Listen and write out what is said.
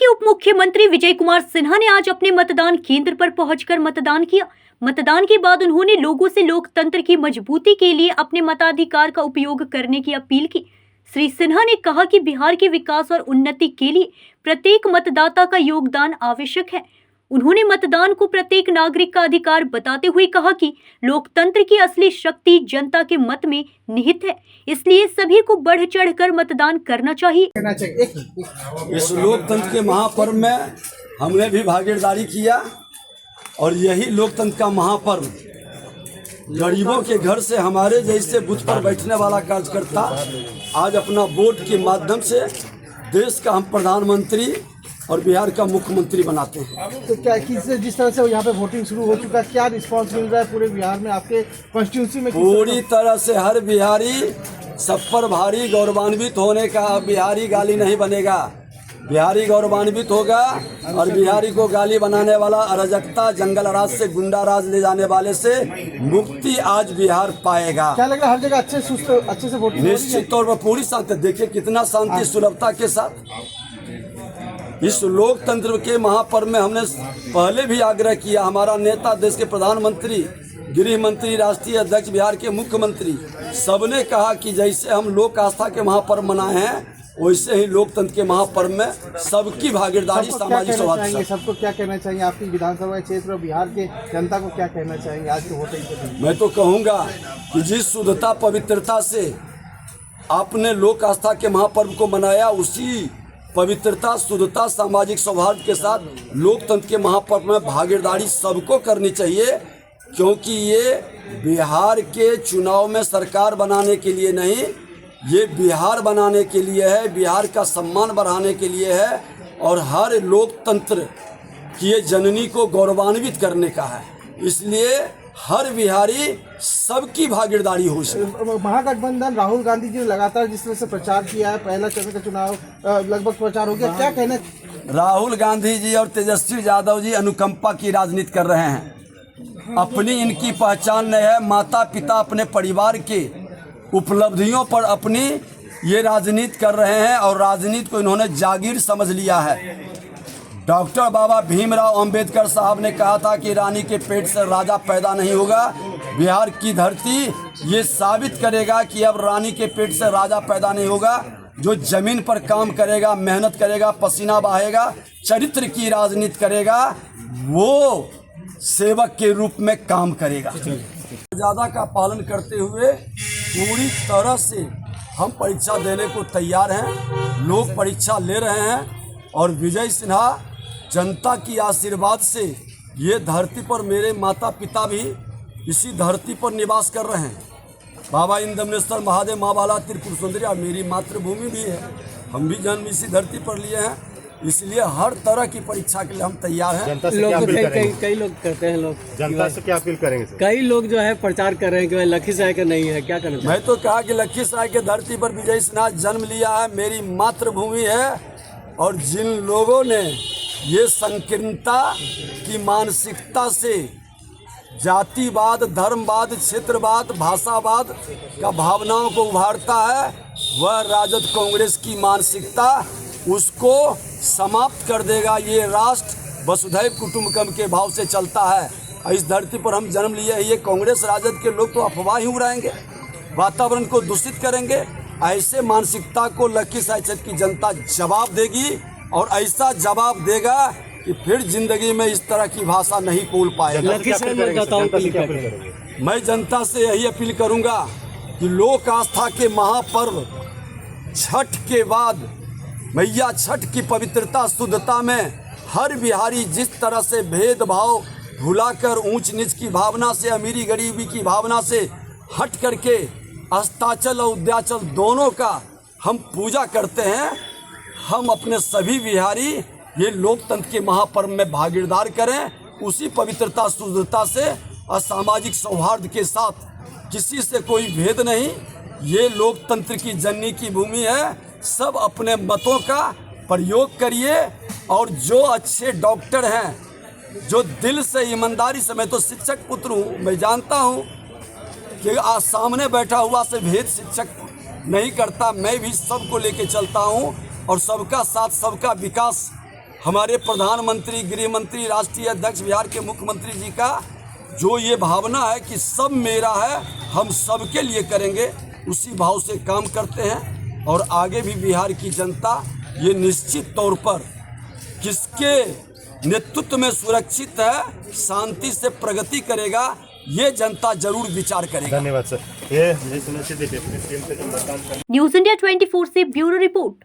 के उप मुख्यमंत्री विजय कुमार सिन्हा ने आज अपने मतदान केंद्र पर पहुंचकर मतदान किया। मतदान के बाद उन्होंने लोगों से लोकतंत्र की मजबूती के लिए अपने मताधिकार का उपयोग करने की अपील की। श्री सिन्हा ने कहा कि बिहार के विकास और उन्नति के लिए प्रत्येक मतदाता का योगदान आवश्यक है। उन्होंने मतदान को प्रत्येक नागरिक का अधिकार बताते हुए कहा कि लोकतंत्र की असली शक्ति जनता के मत में निहित है, इसलिए सभी को बढ़ चढ़कर मतदान करना चाहिए। इस लोकतंत्र के महापर्व में हमने भी भागीदारी किया और यही लोकतंत्र का महापर्व गरीबों के घर से हमारे जैसे बूथ पर बैठने वाला कार्यकर्ता आज अपना वोट के माध्यम से देश का हम प्रधानमंत्री और बिहार का मुख्यमंत्री बनाते हैं। तो क्या जिस तरह से यहाँ पे वोटिंग शुरू हो चुका है, क्या रिस्पांस मिल रहा है पूरे बिहार में आपके कॉन्स्टिट्यूंसी में? पूरी तरह से हर बिहारी सब पर भारी गौरवान्वित होने का। बिहारी गाली नहीं बनेगा, बिहारी गौरवान्वित होगा और बिहारी को गाली बनाने वाला अराजकता जंगल राज से गुंडा राज ले जाने वाले से मुक्ति आज बिहार पाएगा। क्या लग रहा है हर जगह अच्छे से वोटिंग? निश्चित तौर पर पूरी शांति, देखिए कितना शांति सुलभता के साथ इस लोकतंत्र के महापर्व में हमने पहले भी आग्रह किया। हमारा नेता, देश के प्रधानमंत्री, गृह मंत्री, राष्ट्रीय अध्यक्ष, बिहार के मुख्यमंत्री सबने कहा कि जैसे हम लोक आस्था के महापर्व मनाए हैं वैसे ही लोकतंत्र के महापर्व में सबकी भागीदारी, सामाजिक सौहार्द। सबको क्या कहना चाहिए आपकी विधानसभा क्षेत्र और बिहार के जनता को क्या कहना चाहेंगे आज के वोटिंग? मैं तो कहूँगा कि जिस शुद्धता पवित्रता से आपने लोक आस्था के महापर्व को मनाया, उसी पवित्रता, शुद्धता, सामाजिक सौहार्द के साथ लोकतंत्र के महापर्व में भागीदारी सबको करनी चाहिए, क्योंकि ये बिहार के चुनाव में सरकार बनाने के लिए नहीं, ये बिहार बनाने के लिए है, बिहार का सम्मान बढ़ाने के लिए है और हर लोकतंत्र की ये जननी को गौरवान्वित करने का है। इसलिए हर बिहारी सबकी भागीदारी हो सके। महागठबंधन राहुल गांधी जी ने लगातार जिस तरह से प्रचार किया है, पहला चरण का चुनाव लगभग प्रचार हो गया, क्या कहना? राहुल गांधी जी और तेजस्वी यादव जी अनुकंपा की राजनीति कर रहे हैं। अपनी इनकी पहचान नहीं है, माता पिता अपने परिवार के उपलब्धियों पर अपनी ये राजनीति कर रहे हैं और राजनीति को इन्होंने जागीर समझ लिया है। डॉक्टर बाबा भीमराव अंबेडकर साहब ने कहा था कि रानी के पेट से राजा पैदा नहीं होगा। बिहार की धरती ये साबित करेगा कि अब रानी के पेट से राजा पैदा नहीं होगा। जो जमीन पर काम करेगा, मेहनत करेगा, पसीना बहाएगा, चरित्र की राजनीति करेगा, वो सेवक के रूप में काम करेगा। मर्यादा का पालन करते हुए पूरी तरह से हम परीक्षा देने को तैयार हैं। लोग परीक्षा ले रहे हैं और विजय सिन्हा जनता की आशीर्वाद से ये धरती पर, मेरे माता पिता भी इसी धरती पर निवास कर रहे हैं। बाबा इंद्रमनेश्वर महादेव, माँ बाला त्रिपुर सुंदरी और मेरी मातृभूमि भी है। हम भी जन्म इसी धरती पर लिए हैं, इसलिए हर तरह की परीक्षा के लिए हम तैयार हैं। कई लोग कहते हैं, लोग जनता से क्या अपील करेंगे? कई लोग जो है प्रचार कर रहे हैं कि लखीसराय का नहीं है, क्या करना? मैं तो कहा कि लखीसराय के धरती पर विजय सिन्हा जन्म लिया है, मेरी मातृभूमि है और जिन लोगों ने ये संकीर्णता की मानसिकता से जातिवाद, धर्मवाद, क्षेत्रवाद, भाषावाद का भावनाओं को उभारता है, वह राजद कांग्रेस की मानसिकता उसको समाप्त कर देगा। ये राष्ट्र वसुधैव कुटुंबकम के भाव से चलता है। इस धरती पर हम जन्म लिए हैं। ये कांग्रेस राजद के लोग तो अफवाह ही उड़ाएंगे, वातावरण को दूषित करेंगे। ऐसे मानसिकता को लखीसराय क्षेत्र की जनता जवाब देगी और ऐसा जवाब देगा कि फिर जिंदगी में इस तरह की भाषा नहीं बोल पाएगा। मैं जनता से यही अपील करूंगा कि लोक आस्था के महापर्व छठ के बाद मैया छठ की पवित्रता, शुद्धता में हर बिहारी जिस तरह से भेदभाव भुलाकर ऊंच नीच की भावना से, अमीरी गरीबी की भावना से हट करके अस्ताचल और उद्याचल दोनों का हम पूजा करते हैं, हम अपने सभी बिहारी ये लोकतंत्र के महापर्व में भागीदार करें। उसी पवित्रता, शुद्धता से और सामाजिक सौहार्द के साथ, किसी से कोई भेद नहीं। ये लोकतंत्र की जननी की भूमि है। सब अपने मतों का प्रयोग करिए और जो अच्छे डॉक्टर हैं, जो दिल से, ईमानदारी से, मैं तो शिक्षक पुत्र हूँ, मैं जानता हूँ कि आज सामने बैठा हुआ से भेद शिक्षक नहीं करता। मैं भी सबको लेके चलता हूँ और सबका साथ, सबका विकास हमारे प्रधानमंत्री, गृह मंत्री, राष्ट्रीय अध्यक्ष, बिहार के मुख्यमंत्री जी का जो ये भावना है कि सब मेरा है, हम सबके लिए करेंगे, उसी भाव से काम करते हैं। और आगे भी बिहार की जनता ये निश्चित तौर पर किसके नेतृत्व में सुरक्षित है, शांति से प्रगति करेगा, ये जनता जरूर विचार करेगा। धन्यवाद सर। ये सुनिश्चित न्यूज़ इंडिया 24 से ब्यूरो रिपोर्ट।